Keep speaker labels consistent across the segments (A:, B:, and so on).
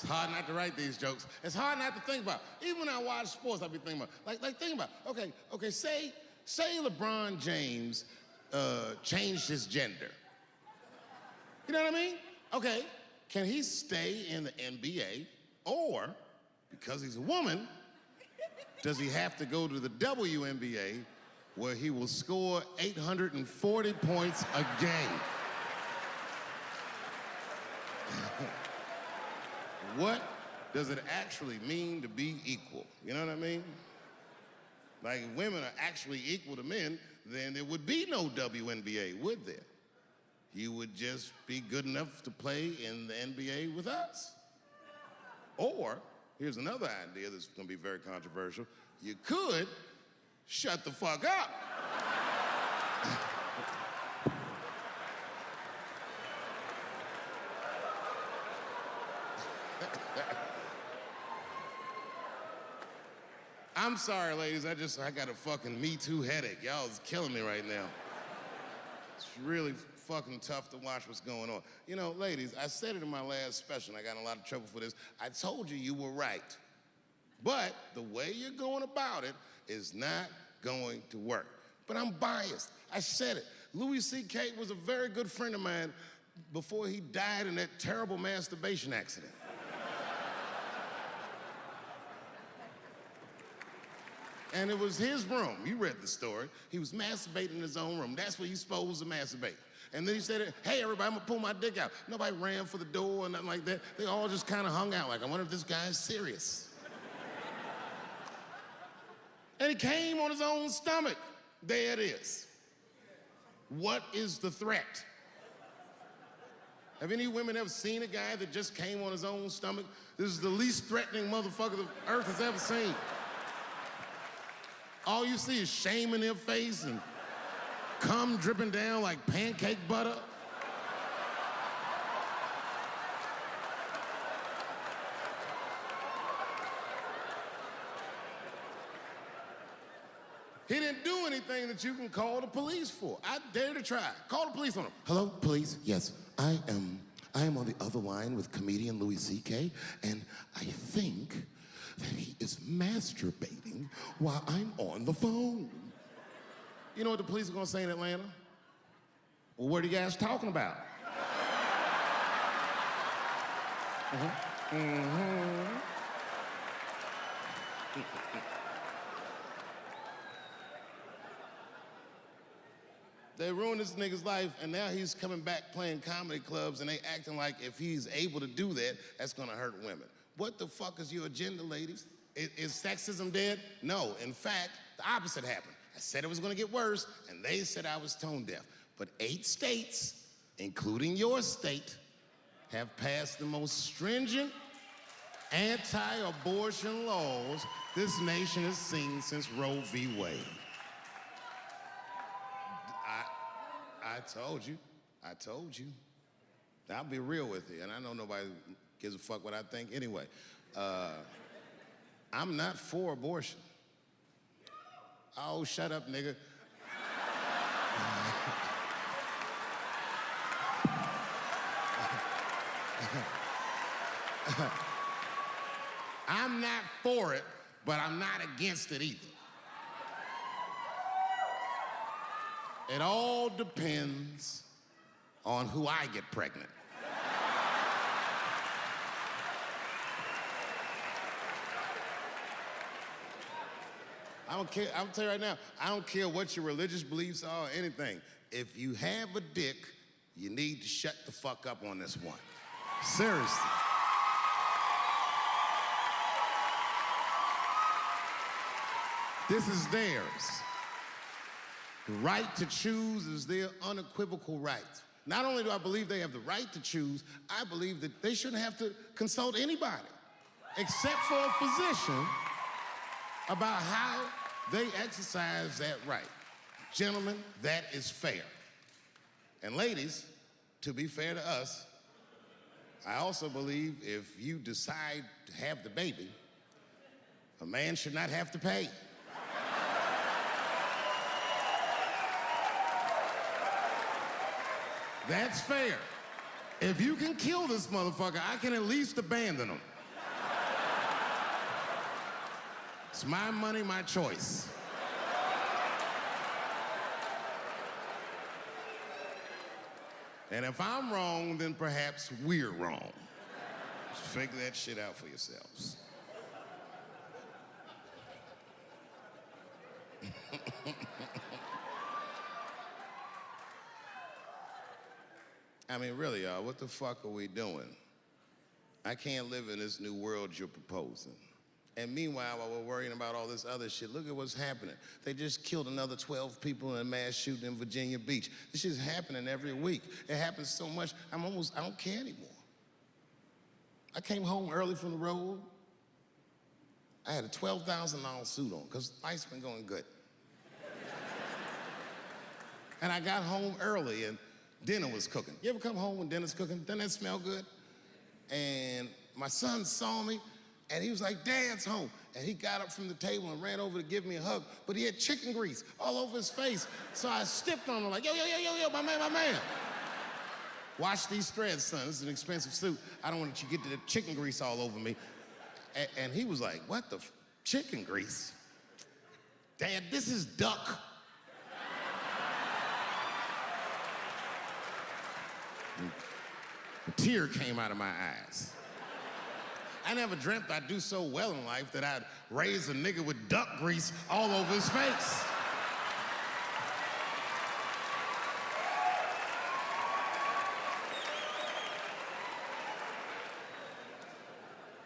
A: hard not to write these jokes. It's hard not to think about. Even when I watch sports, I be thinking about, think about, okay, say LeBron James changed his gender. You know what I mean? Okay, can he stay in the NBA, or, because he's a woman, does he have to go to the WNBA where he will score 840 points a game? What does it actually mean to be equal? You know what I mean? Like, if women are actually equal to men, then there would be no WNBA, would there? You would just be good enough to play in the NBA with us. Or, here's another idea that's gonna be very controversial. You could shut the fuck up. I'm sorry, ladies, I got a fucking Me Too headache. Y'all is killing me right now. It's really fucking tough to watch what's going on. You know, ladies, I said it in my last special, and I got in a lot of trouble for this. I told you were right. But the way you're going about it is not going to work. But I'm biased. I said it. Louis C.K. was a very good friend of mine before he died in that terrible masturbation accident. And it was his room. You read the story. He was masturbating in his own room. That's where you're supposed to masturbate. And then he said, hey, everybody, I'm gonna pull my dick out. Nobody ran for the door or nothing like that. They all just kind of hung out like, I wonder if this guy's serious. And he came on his own stomach. There it is. What is the threat? Have any women ever seen a guy that just came on his own stomach? This is the least threatening motherfucker the earth has ever seen. All you see is shame in their face and cum dripping down like pancake butter. He didn't do anything that you can call the police for. I dare to try. Call the police on him. Hello, police? Yes, I am on the other line with comedian Louis C.K., and I think that he is masturbating while I'm on the phone. You know what the police are gonna say in Atlanta? Well, what are you guys talking about? They ruined this nigga's life, and now he's coming back playing comedy clubs, and they acting like if he's able to do that, that's gonna hurt women. What the fuck is your agenda, ladies? Is sexism dead? No, in fact, the opposite happened. I said it was gonna get worse, and they said I was tone deaf. But 8 states, including your state, have passed the most stringent anti-abortion laws this nation has seen since Roe v. Wade. I told you. I'll be real with you, and I know nobody gives a fuck what I think anyway. I'm not for abortion. Oh, shut up, nigga. I'm not for it, but I'm not against it either. It all depends on who I get pregnant. I don't care, I'll tell you right now, I don't care what your religious beliefs are or anything. If you have a dick, you need to shut the fuck up on this one. Seriously. This is theirs. The right to choose is their unequivocal right. Not only do I believe they have the right to choose, I believe that they shouldn't have to consult anybody, except for a physician, about how they exercise that right. Gentlemen, that is fair. And ladies, to be fair to us, I also believe if you decide to have the baby, a man should not have to pay. That's fair. If you can kill this motherfucker, I can at least abandon him. It's my money, my choice. And if I'm wrong, then perhaps we're wrong. Just figure that shit out for yourselves. I mean, really, y'all, what the fuck are we doing? I can't live in this new world you're proposing. And meanwhile, while we're worrying about all this other shit, look at what's happening. They just killed another 12 people in a mass shooting in Virginia Beach. This shit's happening every week. It happens so much, I don't care anymore. I came home early from the road. I had a $12,000 suit on, because life's been going good. And I got home early, and dinner was cooking. You ever come home when dinner's cooking? Doesn't that smell good? And my son saw me, and he was like, Dad's home. And he got up from the table and ran over to give me a hug, but he had chicken grease all over his face. So I stepped on him like, yo, my man. Wash these threads, son. This is an expensive suit. I don't want you to get the chicken grease all over me. And he was like, what the chicken grease? Dad, this is duck. A tear came out of my eyes. I never dreamt I'd do so well in life that I'd raise a nigga with duck grease all over his face.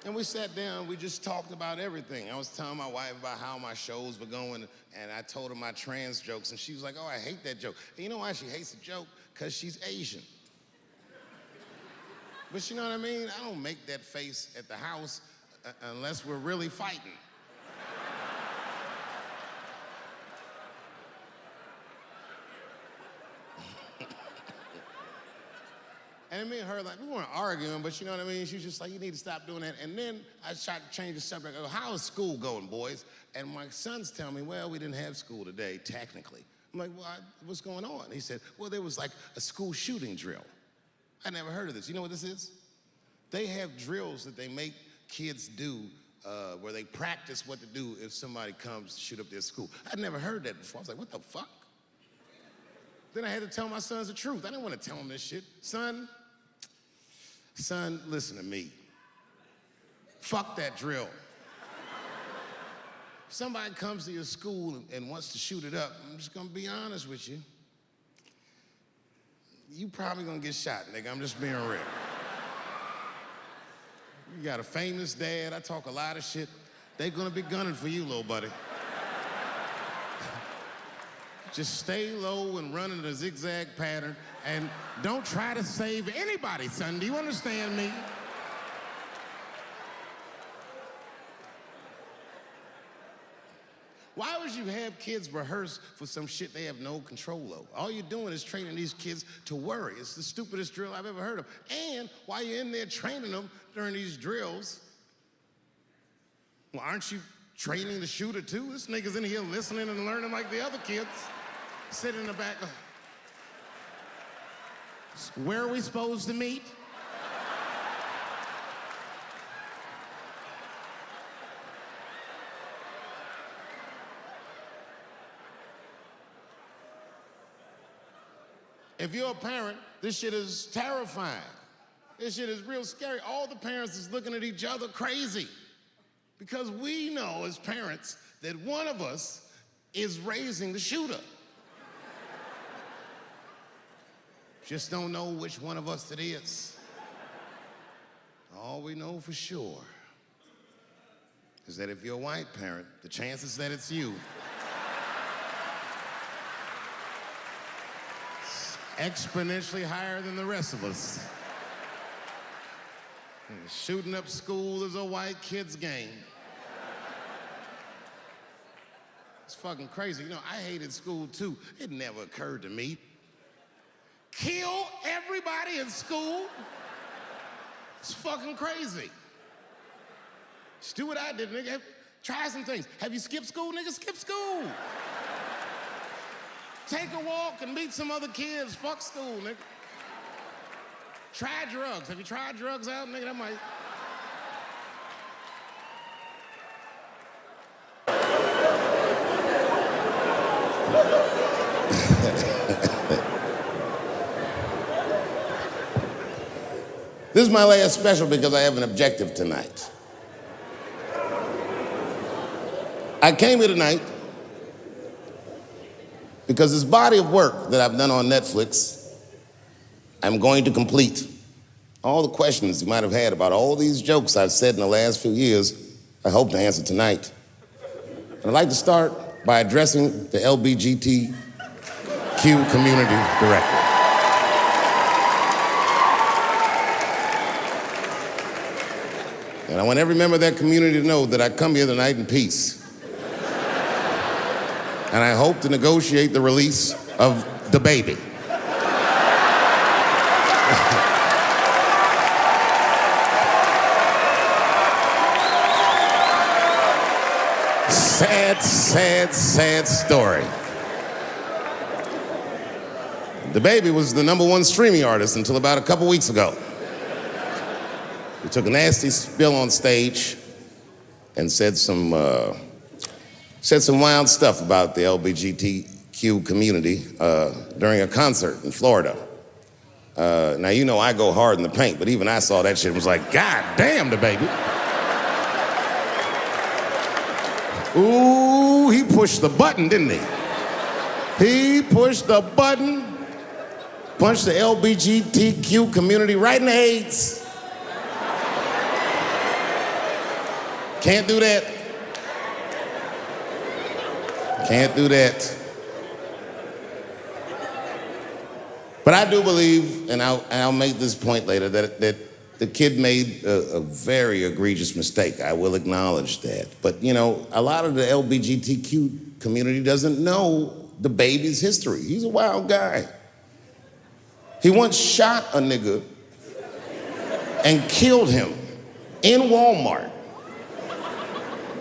A: And we sat down, we just talked about everything. I was telling my wife about how my shows were going, and I told her my trans jokes, and she was like, oh, I hate that joke. And you know why she hates the joke? Because she's Asian. But you know what I mean? I don't make that face at the house unless we're really fighting. And me and her, like, we weren't arguing, but you know what I mean? She was just like, you need to stop doing that. And then I tried to change the subject. I go, how is school going, boys? And my sons tell me, well, we didn't have school today, technically. I'm like, well, what's going on? He said, well, there was like a school shooting drill. I never heard of this. You know what this is? They have drills that they make kids do where they practice what to do if somebody comes to shoot up their school. I'd never heard that before. I was like, what the fuck? Then I had to tell my sons the truth. I didn't want to tell them this shit. Son, listen to me. Fuck that drill. If somebody comes to your school and wants to shoot it up, I'm just gonna be honest with you. You probably gonna get shot, nigga. I'm just being real. You got a famous dad. I talk a lot of shit. They gonna be gunning for you, little buddy. Just stay low and run in a zigzag pattern, and don't try to save anybody, son. Do you understand me? Why would you have kids rehearse for some shit they have no control over? All you're doing is training these kids to worry. It's the stupidest drill I've ever heard of. And while you're in there training them during these drills, well, aren't you training the shooter too? This nigga's in here listening and learning like the other kids. Sitting in the back. Where are we supposed to meet? If you're a parent, this shit is terrifying. This shit is real scary. All the parents is looking at each other crazy. Because we know as parents that one of us is raising the shooter. Just don't know which one of us it is. All we know for sure is that if you're a white parent, the chances that it's you exponentially higher than the rest of us. And shooting up school is a white kid's game. It's fucking crazy. You know, I hated school too. It never occurred to me. Kill everybody in school? It's fucking crazy. Just do what I did, nigga. Try some things. Have you skipped school, nigga? Skip school. Take a walk and meet some other kids. Fuck school, nigga. Try drugs. Have you tried drugs out, nigga? That might... This is my last special because I have an objective tonight. I came here tonight because this body of work that I've done on Netflix, I'm going to complete. All the questions you might have had about all these jokes I've said in the last few years, I hope to answer tonight. And I'd like to start by addressing the LGBTQ community directly. And I want every member of that community to know that I come here tonight in peace. And I hope to negotiate the release of the baby. Sad, sad, sad story. The baby was the #1 streaming artist until about a couple weeks ago. He took a nasty spill on stage and said some wild stuff about the LGBTQ community during a concert in Florida. Now, you know I go hard in the paint, but even I saw that shit and was like, God damn, the baby. Ooh, he pushed the button, didn't he? He pushed the button, punched the LGBTQ community right in the AIDS. Can't do that. Can't do that. But I do believe, and I'll make this point later, that the kid made a very egregious mistake. I will acknowledge that. But, you know, a lot of the LGBTQ community doesn't know the baby's history. He's a wild guy. He once shot a nigga and killed him in Walmart.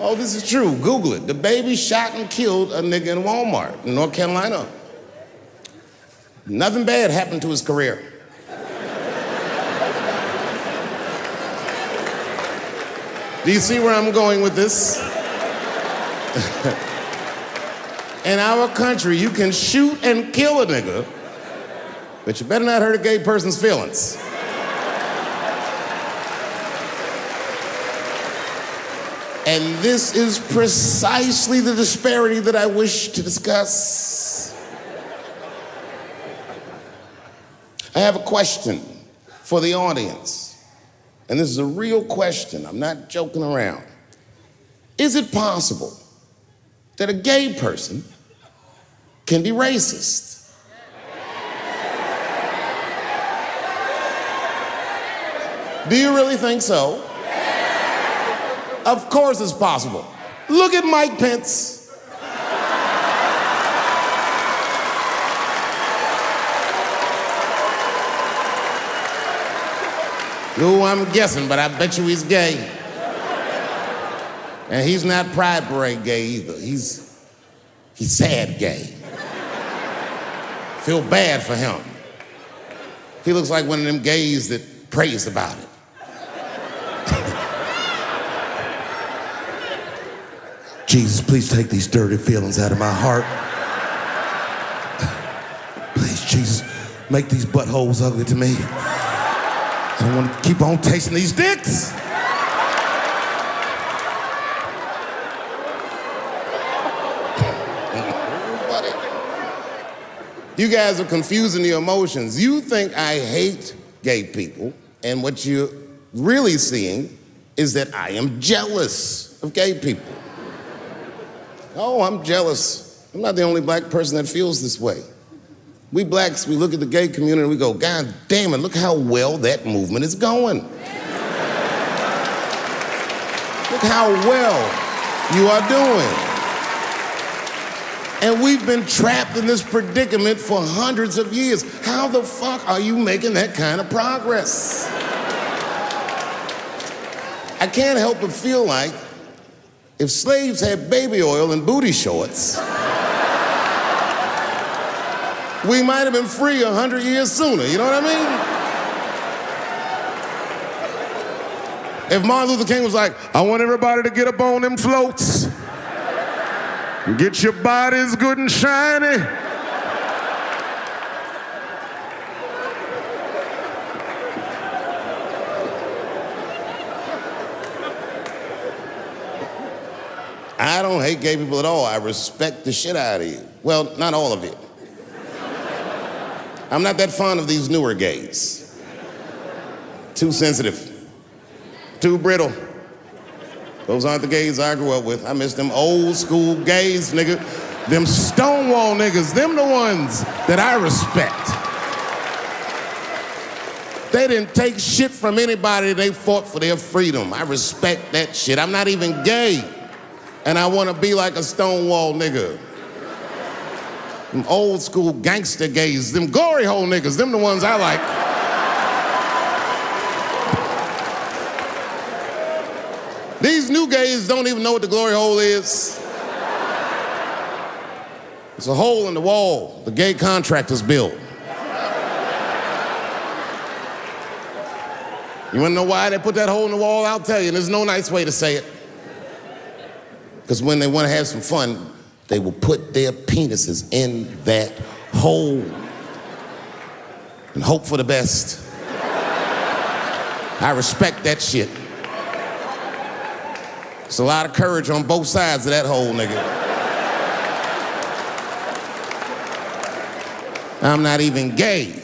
A: Oh, this is true. Google it. The baby shot and killed a nigga in Walmart in North Carolina. Nothing bad happened to his career. Do you see where I'm going with this? In our country, you can shoot and kill a nigga, but you better not hurt a gay person's feelings. And this is precisely the disparity that I wish to discuss. I have a question for the audience. And this is a real question. I'm not joking around. Is it possible that a gay person can be racist? Do you really think so? Of course it's possible. Look at Mike Pence. Ooh, I'm guessing, but I bet you he's gay. And he's not Pride Parade gay either. He's sad gay. Feel bad for him. He looks like one of them gays that prays about it. Jesus, please take these dirty feelings out of my heart. Please, Jesus, make these buttholes ugly to me. I don't want to keep on tasting these dicks. You guys are confusing the emotions. You think I hate gay people, and what you're really seeing is that I am jealous of gay people. Oh, I'm jealous. I'm not the only black person that feels this way. We blacks, we look at the gay community and we go, God damn it, look how well that movement is going. Look how well you are doing. And we've been trapped in this predicament for hundreds of years. How the fuck are you making that kind of progress? I can't help but feel like if slaves had baby oil and booty shorts, we might have been free 100 years sooner, you know what I mean? If Martin Luther King was like, I want everybody to get up on them floats, Get your bodies good and shiny. I don't hate gay people at all. I respect the shit out of you. Well, not all of it. I'm not that fond of these newer gays. Too sensitive. Too brittle. Those aren't the gays I grew up with. I miss them old school gays, nigga. Them Stonewall niggas, them the ones that I respect. They didn't take shit from anybody. They fought for their freedom. I respect that shit. I'm not even gay. And I want to be like a Stonewall nigga. Them old school gangster gays, them glory hole niggas, them the ones I like. These new gays don't even know what the glory hole is. It's a hole in the wall the gay contractors built. You wanna know why they put that hole in the wall? I'll tell you, and there's no nice way to say it. Because when they wanna have some fun, they will put their penises in that hole and hope for the best. I respect that shit. There's a lot of courage on both sides of that hole, nigga. I'm not even gay,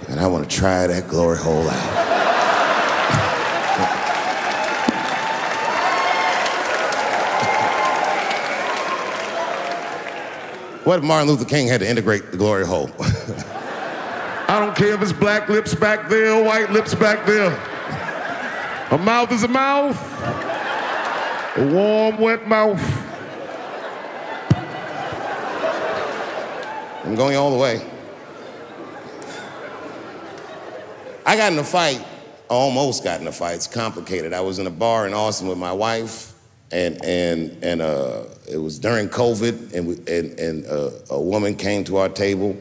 A: and I want to try that glory hole out. What if Martin Luther King had to integrate the glory hole? I don't care if it's black lips back there or white lips back there. A mouth is a mouth. A warm, wet mouth. I'm going all the way. I got in a fight, almost got in a fight. It's complicated. I was in a bar in Austin with my wife, and it was during COVID, and a woman came to our table,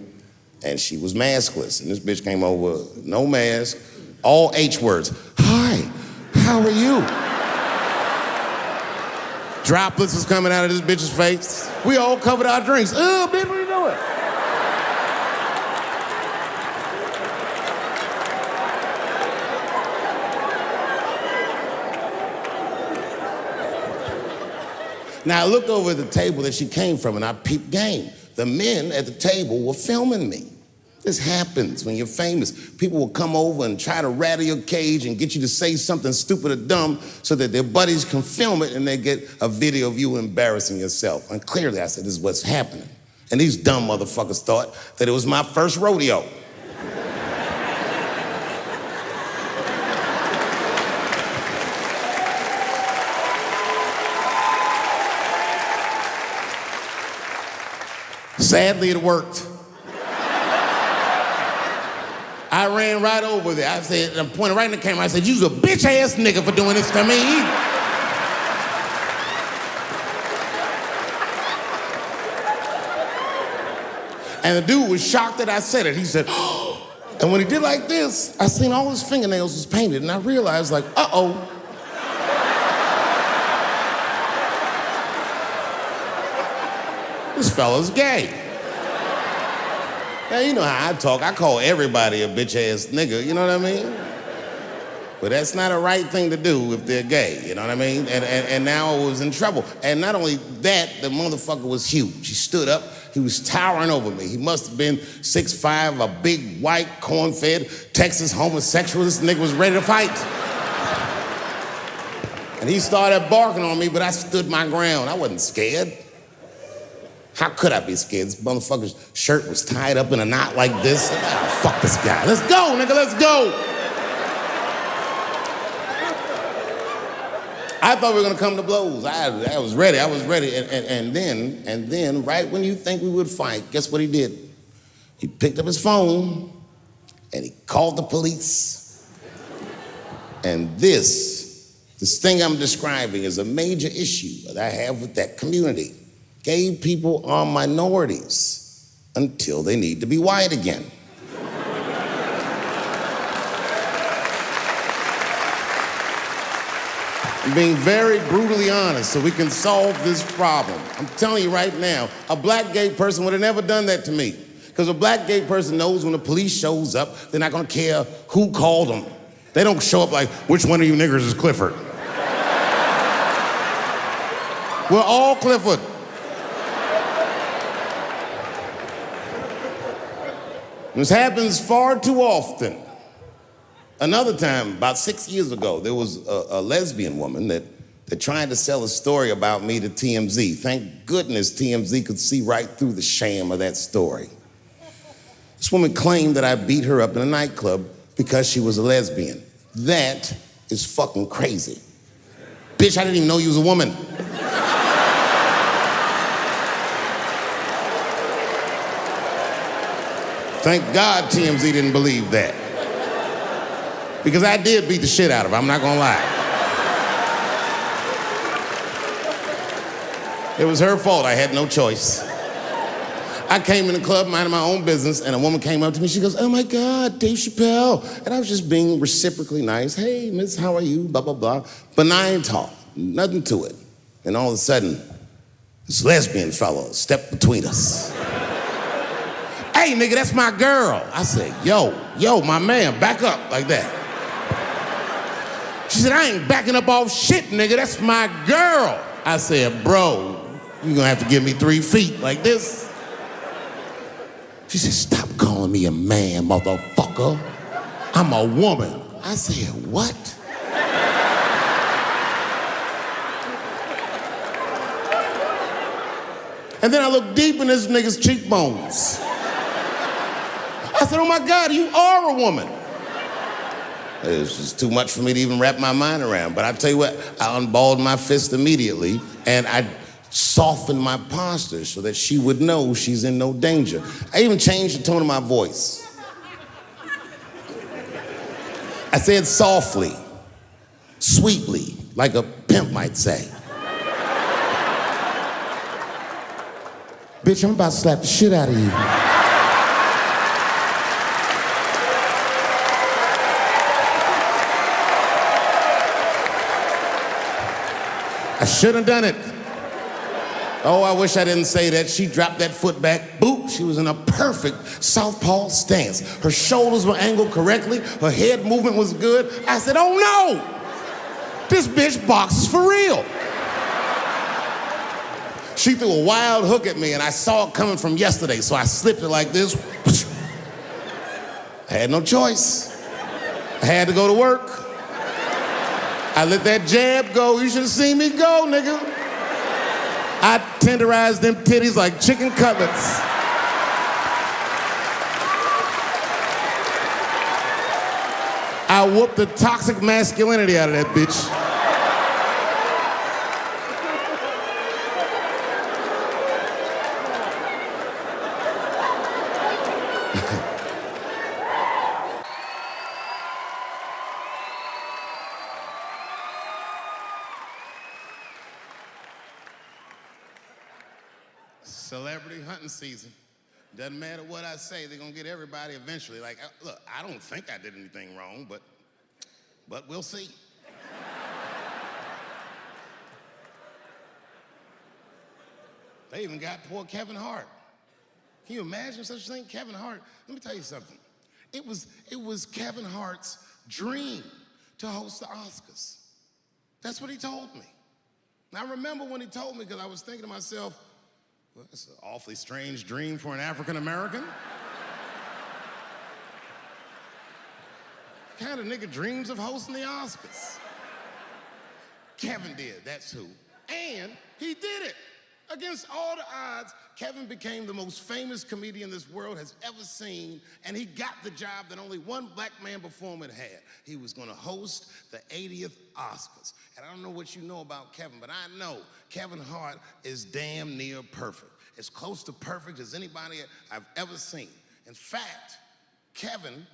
A: and she was maskless. And this bitch came over, no mask, all H words. Hi, how are you? Droplets was coming out of this bitch's face. We all covered our drinks. Oh, bitch, what are you doing? Now, I looked over at the table that she came from, and I peeped game. The men at the table were filming me. This happens when you're famous. People will come over and try to rattle your cage and get you to say something stupid or dumb so that their buddies can film it and they get a video of you embarrassing yourself. And clearly I said, this is what's happening. And these dumb motherfuckers thought that it was my first rodeo. Sadly, it worked. I ran right over there. I said, I pointed right in the camera. I said, you's a bitch-ass nigga for doing this to me. And the dude was shocked that I said it. He said, oh. And when he did like this, I seen all his fingernails was painted, and I realized, like, uh-oh. This fella's gay. Now, you know how I talk. I call everybody a bitch-ass nigga, you know what I mean? But that's not a right thing to do if they're gay, you know what I mean? And now I was in trouble. And not only that, the motherfucker was huge. He stood up, he was towering over me. He must have been 6'5", a big, white, corn-fed, Texas homosexual. This nigga was ready to fight. And he started barking on me, but I stood my ground. I wasn't scared. How could I be scared? This motherfucker's shirt was tied up in a knot like this. Oh, fuck this guy. Let's go, nigga, let's go. I thought we were gonna come to blows. I was ready, And then, right when you think we would fight, guess what he did? He picked up his phone and he called the police. And this thing I'm describing is a major issue that I have with that community. Gay people are minorities until they need to be white again. I'm being very brutally honest so we can solve this problem. I'm telling you right now, a black gay person would have never done that to me. Because a black gay person knows when the police shows up, they're not gonna care who called them. They don't show up like, which one of you niggers is Clifford? We're all Clifford. This happens far too often. Another time, about 6 years ago, there was a lesbian woman that tried to sell a story about me to TMZ. Thank goodness TMZ could see right through the sham of that story. This woman claimed that I beat her up in a nightclub because she was a lesbian. That is fucking crazy. Bitch, I didn't even know you was a woman. Thank God TMZ didn't believe that. Because I did beat the shit out of her, I'm not gonna lie. It was her fault, I had no choice. I came in the club minding my own business, and a woman came up to me, she goes, oh my God, Dave Chappelle. And I was just being reciprocally nice. Hey, miss, how are you, blah, blah, blah. Benign talk, nothing to it. And all of a sudden, this lesbian fellow stepped between us. Hey, nigga, that's my girl. I said, yo, my man, back up, like that. She said, I ain't backing up off shit, nigga, that's my girl. I said, bro, you're gonna have to give me 3 feet like this. She said, stop calling me a man, motherfucker. I'm a woman. I said, what? And then I looked deep in this nigga's cheekbones. I said, oh my God, you are a woman. It was just too much for me to even wrap my mind around. But I tell you what, I unballed my fist immediately, and I softened my posture so that she would know she's in no danger. I even changed the tone of my voice. I said softly, sweetly, like a pimp might say. Bitch, I'm about to slap the shit out of you. I should have done it. Oh, I wish I didn't say that. She dropped that foot back. Boop, she was in a perfect southpaw stance. Her shoulders were angled correctly. Her head movement was good. I said, oh no! This bitch boxes for real. She threw a wild hook at me and I saw it coming from yesterday, so I slipped it like this. I had no choice. I had to go to work. I let that jab go. You should have seen me go, nigga. I tenderized them titties like chicken cutlets. I whooped the toxic masculinity out of that bitch. Celebrity hunting season. Doesn't matter what I say, they're gonna get everybody eventually. Like, look, I don't think I did anything wrong, but we'll see. They even got poor Kevin Hart. Can you imagine such a thing? Kevin Hart, let me tell you something. It was Kevin Hart's dream to host the Oscars. That's what he told me. And I remember when he told me, because I was thinking to myself, well, that's an awfully strange dream for an African American. Kind of nigga dreams of hosting the Oscars. Kevin did, that's who. And he did it. Against all the odds, Kevin became the most famous comedian this world has ever seen, and he got the job that only one black man before him had had. He was gonna host the 80th Oscars. And I don't know what you know about Kevin, but I know Kevin Hart is damn near perfect. As close to perfect as anybody I've ever seen. In fact, Kevin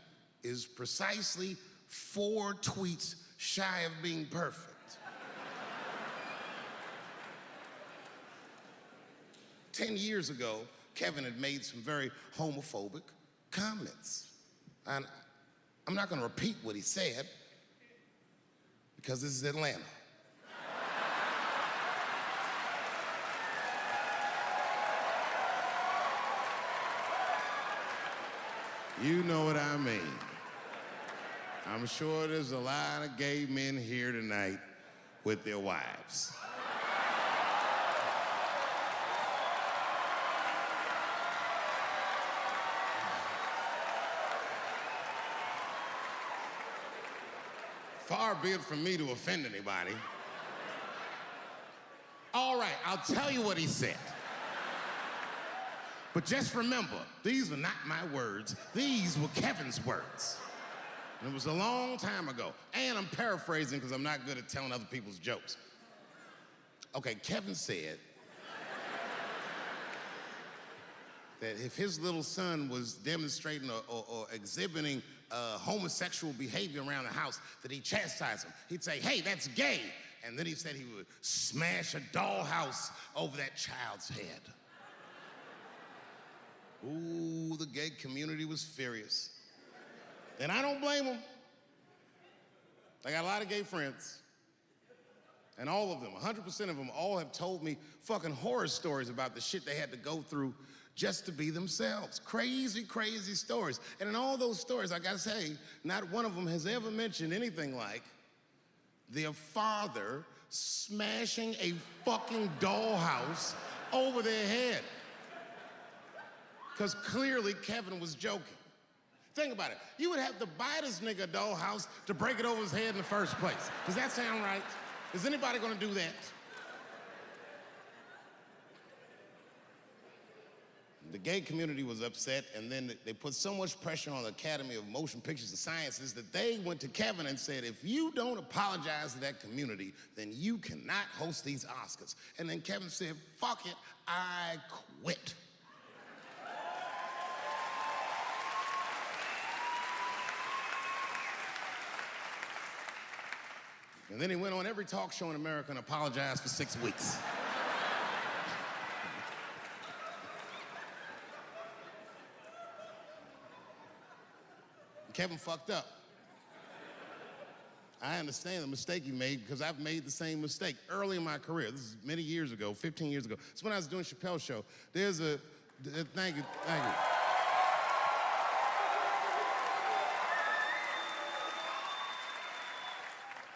A: is precisely 4 tweets shy of being perfect. 10 years ago, Kevin had made some very homophobic comments. And I'm not gonna repeat what he said because this is Atlanta. You know what I mean. I'm sure there's a lot of gay men here tonight with their wives. Far be it from me to offend anybody. All right, I'll tell you what he said. But just remember, these were not my words. These were Kevin's words. And it was a long time ago. And I'm paraphrasing because I'm not good at telling other people's jokes. Okay, Kevin said that if his little son was demonstrating or exhibiting homosexual behavior around the house, that he'd chastise him. He'd say, hey, that's gay. And then he said he would smash a dollhouse over that child's head. Ooh, the gay community was furious. And I don't blame them. I got a lot of gay friends. And all of them, 100% of them, all have told me fucking horror stories about the shit they had to go through just to be themselves. Crazy, crazy stories. And in all those stories, I gotta say, not one of them has ever mentioned anything like their father smashing a fucking dollhouse over their head. Because clearly Kevin was joking. Think about it. You would have to buy this nigga a dollhouse to break it over his head in the first place. Does that sound right? Is anybody gonna do that? The gay community was upset, and then they put so much pressure on the Academy of Motion Pictures and Sciences that they went to Kevin and said, if you don't apologize to that community, then you cannot host these Oscars. And then Kevin said, fuck it, I quit. And then he went on every talk show in America and apologized for 6 weeks. Kevin fucked up. I understand the mistake he made because I've made the same mistake early in my career. This is many years ago, 15 years ago. It's when I was doing Chappelle show. There's a, thank you.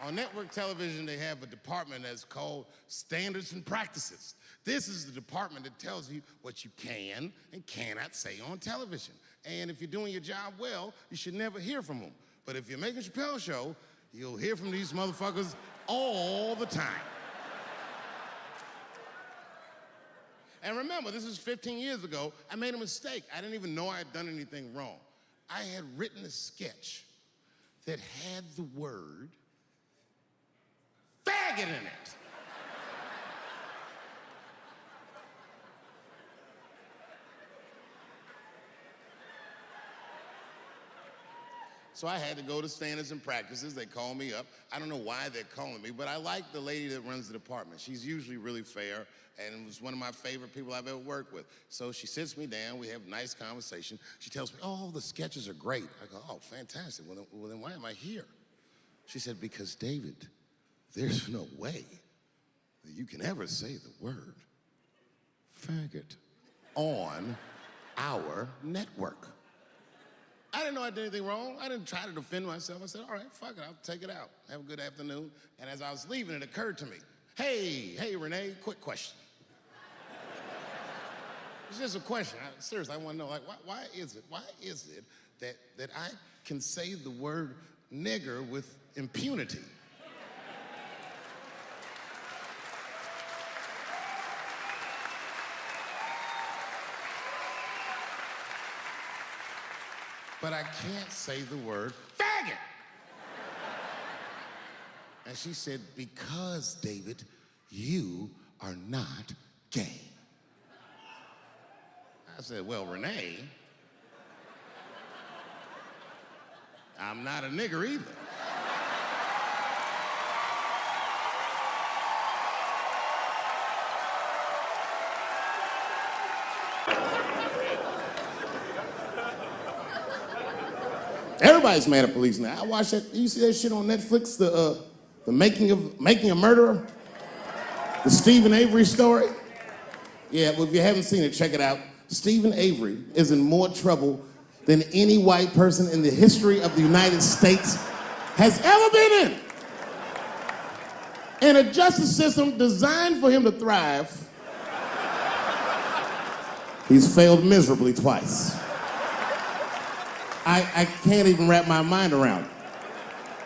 A: On network television, they have a department that's called Standards and Practices. This is the department that tells you what you can and cannot say on television. And if you're doing your job well, you should never hear from them. But if you're making a Chappelle show, you'll hear from these motherfuckers all the time. And remember, this is 15 years ago. I made a mistake. I didn't even know I had done anything wrong. I had written a sketch that had the word faggot in it. So I had to go to Standards and Practices. They called me up. I don't know why they're calling me, but I like the lady that runs the department. She's usually really fair and was one of my favorite people I've ever worked with. So she sits me down. We have a nice conversation. She tells me, oh, the sketches are great. I go, oh, fantastic. Well, then why am I here? She said, because David, there's no way that you can ever say the word faggot on our network. I didn't know I did anything wrong. I didn't try to defend myself. I said, all right, fuck it, I'll take it out. Have a good afternoon. And as I was leaving, it occurred to me, hey, Renee, quick question. It's just a question. Seriously, I want to know, like, why is it that I can say the word nigger with impunity? But I can't say the word faggot. And she said, because, David, you are not gay. I said, well, Renee, I'm not a nigger either. Everybody's mad at police now. I watched that. You see that shit on Netflix? The making a murderer, the Stephen Avery story. Yeah, well, if you haven't seen it, check it out. Stephen Avery is in more trouble than any white person in the history of the United States has ever been in. In a justice system designed for him to thrive, he's failed miserably twice. I can't even wrap my mind around it.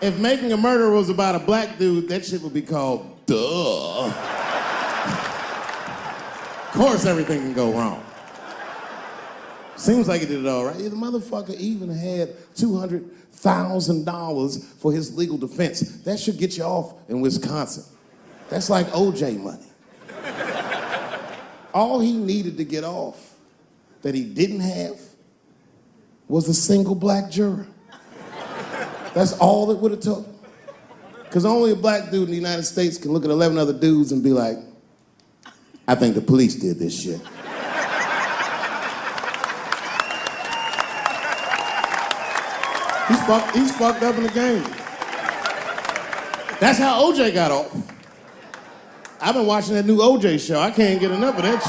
A: If Making a Murderer was about a black dude, that shit would be called Duh. Of course everything can go wrong. Seems like he did it all right. The motherfucker even had $200,000 for his legal defense. That should get you off in Wisconsin. That's like OJ money. All he needed to get off that he didn't have was a single black juror. That's all it would have took. Because only a black dude in the United States can look at 11 other dudes and be like, I think the police did this shit. He's fucked up in the game. That's how OJ got off. I've been watching that new OJ show. I can't get enough of that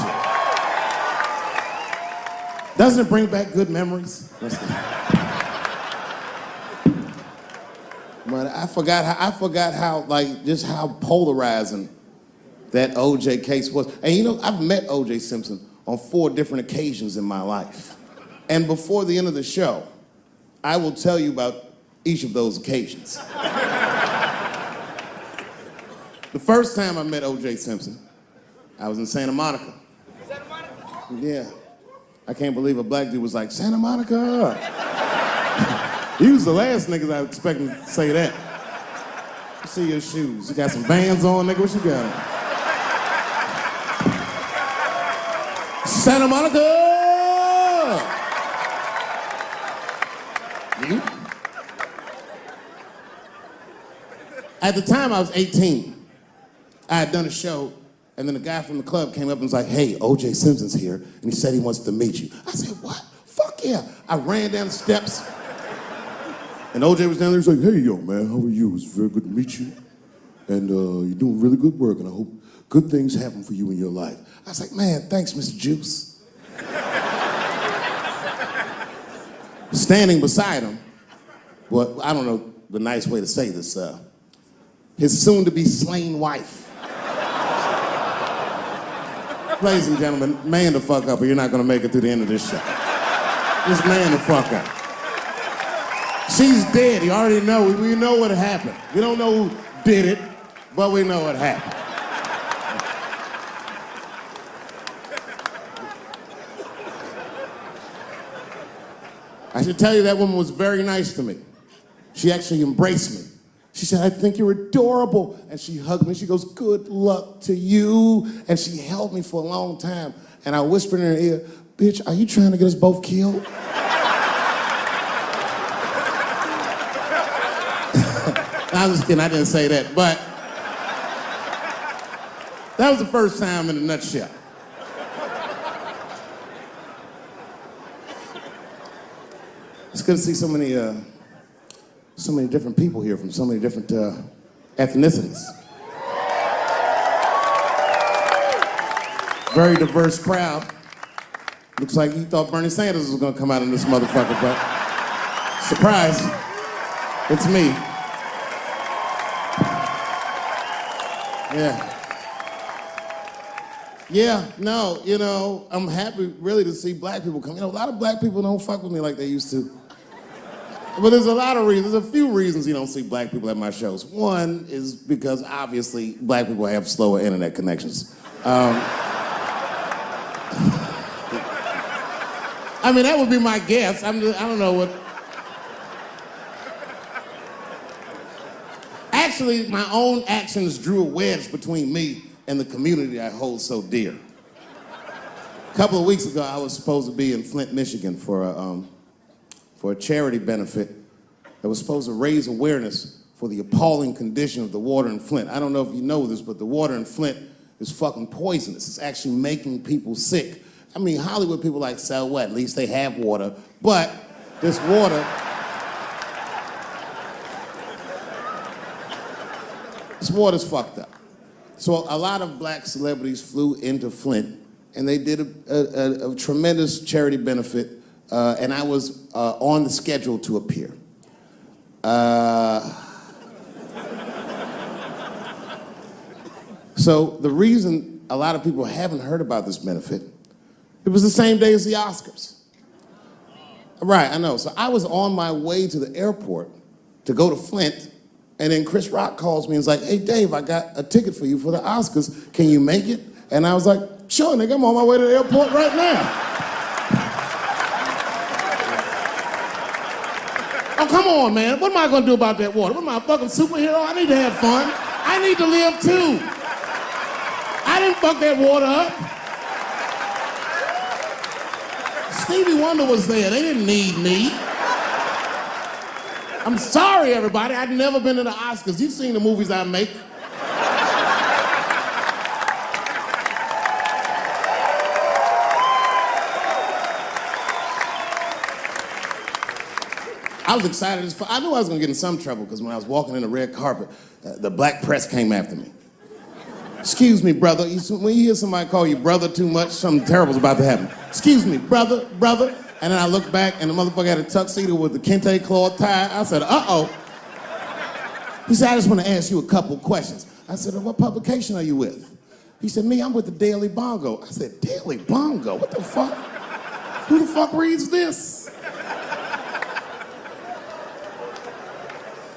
A: shit. Doesn't it bring back good memories? But I forgot how, like, just how polarizing that OJ case was. And you know, I've met OJ Simpson on 4 different occasions in my life. And before the end of the show, I will tell you about each of those occasions. The first time I met O.J. Simpson, I was in Santa Monica. Santa Monica? Yeah. I can't believe a black dude was like, Santa Monica. He was the last niggas I was expecting to say that. Let's see your shoes. You got some Vans on, nigga? What you got on? Santa Monica! At the time, I was 18. I had done a show, and then a guy from the club came up and was like, hey, O.J. Simpson's here, and he said he wants to meet you. I said, what? Fuck yeah. I ran down the steps, and O.J. was down there. He's like, hey, yo, man, how are you? It's very good to meet you, and you're doing really good work, and I hope good things happen for you in your life. I was like, man, thanks, Mr. Juice. Standing beside him, well, I don't know the nice way to say this, his soon-to-be slain wife. Ladies and gentlemen, man the fuck up or you're not gonna make it through the end of this show. Just man the fuck up. She's dead, you already know, we know what happened. We don't know who did it, but we know what happened. I should tell you that woman was very nice to me. She actually embraced me. She said, I think you're adorable. And she hugged me. She goes, good luck to you. And she held me for a long time. And I whispered in her ear, bitch, are you trying to get us both killed? I'm just kidding, I didn't say that. But that was the first time in a nutshell. It's good to see so many different people here from so many different ethnicities. Very diverse crowd. Looks like you thought Bernie Sanders was gonna come out in this motherfucker, but surprise, it's me. Yeah, no, you know, I'm happy really to see black people come. You know, a lot of black people don't fuck with me like they used to. But there's a lot of reasons, there's a few reasons you don't see black people at my shows. One is because obviously black people have slower internet connections. I mean, that would be my guess. I don't know what. Actually, my own actions drew a wedge between me and the community I hold so dear. A couple of weeks ago, I was supposed to be in Flint, Michigan for a charity benefit that was supposed to raise awareness for the appalling condition of the water in Flint. I don't know if you know this, but the water in Flint is fucking poisonous. It's actually making people sick. I mean, Hollywood people like, so what? At least they have water. But this water's fucked up. So a lot of black celebrities flew into Flint and they did a tremendous charity benefit and I was on the schedule to appear. So the reason a lot of people haven't heard about this benefit, it was the same day as the Oscars. Right, I know. So I was on my way to the airport to go to Flint, and then Chris Rock calls me and is like, hey, Dave, I got a ticket for you for the Oscars. Can you make it? And I was like, sure, nigga, I'm on my way to the airport right now. Oh, come on, man. What am I gonna do about that water? What am I, a fucking superhero? I need to have fun. I need to live too. I didn't fuck that water up. Stevie Wonder was there. They didn't need me. I'm sorry, everybody. I've never been to the Oscars. You've seen the movies I make. I was excited as fuck. I knew I was gonna get in some trouble because when I was walking in the red carpet, the black press came after me. Excuse me, brother. When you hear somebody call you brother too much, something terrible's about to happen. Excuse me, brother. And then I looked back and the motherfucker had a tuxedo with the kente cloth tie. I said, uh-oh. He said, I just want to ask you a couple questions. I said, what publication are you with? He said, me, I'm with the Daily Bongo. I said, Daily Bongo? What the fuck? Who the fuck reads this?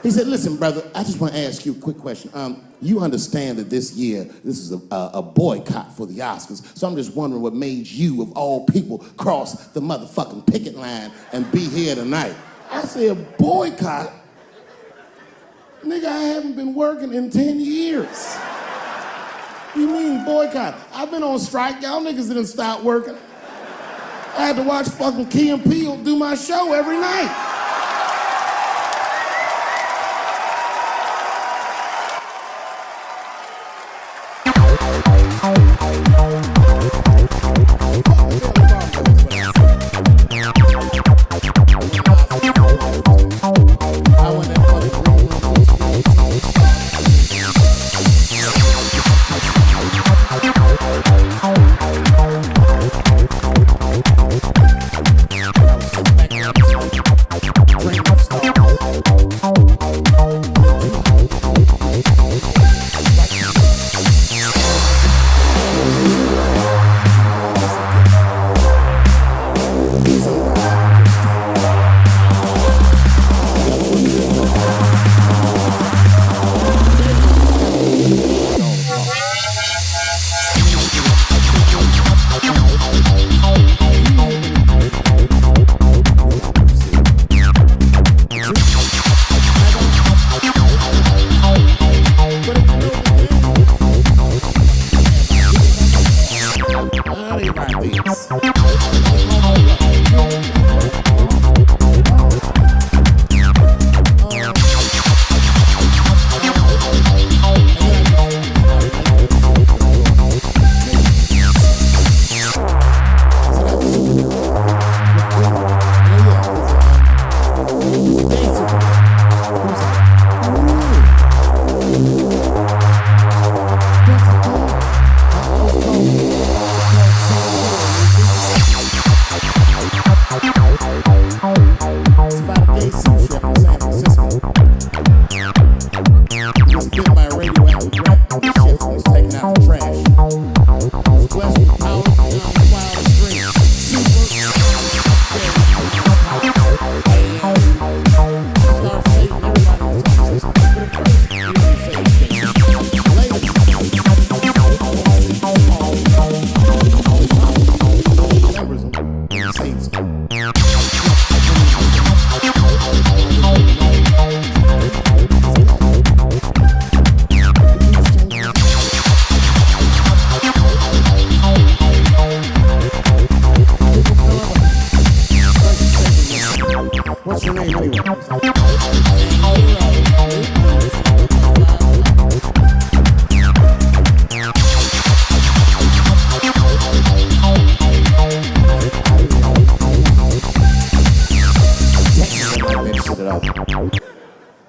A: He said, listen, brother, I just want to ask you a quick question. You understand that this year, this is a boycott for the Oscars, so I'm just wondering what made you, of all people, cross the motherfucking picket line and be here tonight. I said, boycott? Nigga, I haven't been working in 10 years. What do you mean boycott? I've been on strike, y'all niggas didn't stop working. I had to watch fucking Key and Peele do my show every night.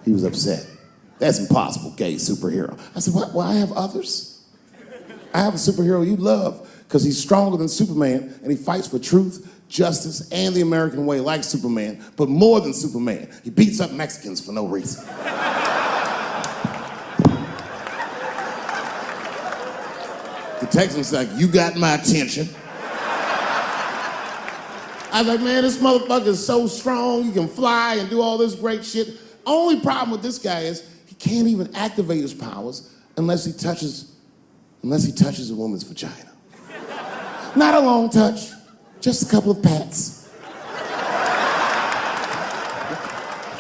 A: He was upset. That's impossible, gay superhero. I said, what? Well, I have others. I have a superhero you love because he's stronger than Superman and he fights for truth, justice, and the American way like Superman, but more than Superman. He beats up Mexicans for no reason. The Texan's like, you got my attention. I was like, man, this motherfucker is so strong, he can fly and do all this great shit. Only problem with this guy is he can't even activate his powers unless he touches a woman's vagina. Not a long touch, just a couple of pats.